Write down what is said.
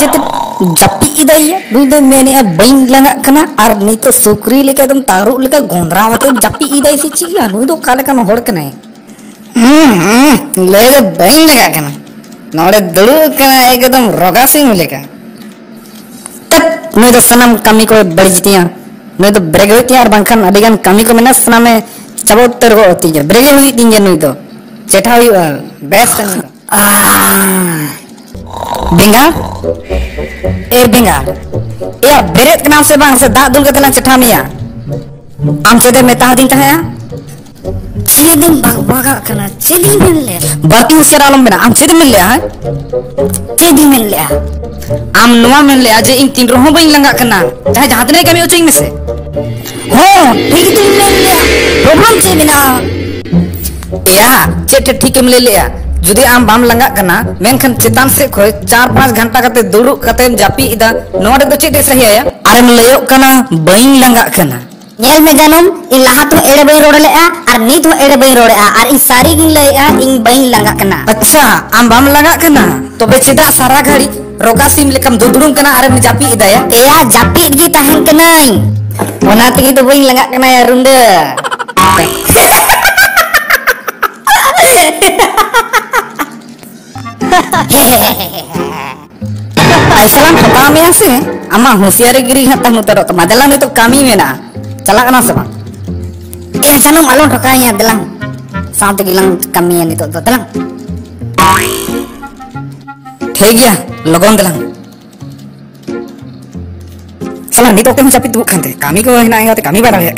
जते जपी इदाया नुई दो मेने बइन लंगा कना और नहीं तो सुकरी लेके एकदम तारू लेके गोंदरा होते जपी इदाई से चिया नुई दो काले कना होड़ कना ले दो बइन लगा कना नोड़े दुड़ू कना एकदम रोगा सिंह लेका तब नुई दो सनम कमी को बड़जतिया नुई दो ब्रेक होती है और बंखन अडिगन कमी को मेना सना में चबोट तरगो होती है ब्रेक हुई तीन नुई दो चेठा हुई बेस्ट नुई दो बिंगा ए बिंगा या बेरेत के नाम से बांग से दाग दुल के तला चठा मिया आम से दे मेता दिन तहाया चेदिन बागा कना चेदी मिल ले बाकी उसे आलम बना आम चेदी मिल ले हां चेदी मिल ले आम नुआ मिल ले आज इन तीन रहो बइन लंगा कना चाहे जहां तने कमी उचिंग में से हो ठीक दिन मिल ले प्रॉब्लम से बिना या चेट ठीक मिल ले जुदी आम बाम लंगा कना मेनखन चितान से खोय 4-5 घंटा कते दुड़ु कते जापी इदा नोडे दो चेटे सही आया अरे म लयो कना बइन लंगा कना नेल में जानम इ लाहात में एड़े बइन रोड़ले आ और नीत में एड़े बइन रोड़े आ और इ सारी गिन लय आ इन बइन लंगा कना अच्छा आम बाम लंगा कना तो बे चिदा सारा घड़ी रोगा सिम लेकम दुदुडुम कना अरे म जापी इदाया एया जापी गी ताहन कनाई ओना तगी तो बइन लंगा कना या रुंडे ऐसा ठोका में से अमा होशियारी गिरी हता मुतरो तो मदला ने तो कमी में ना चला कना सब ए जानम आलो ठोका या दलंग साथ गिलंग कमी या नि तो दलंग ठीक गया लगन दलंग चला नि तो के चापी तू खाते कमी को हिना आया तो कमी बारा है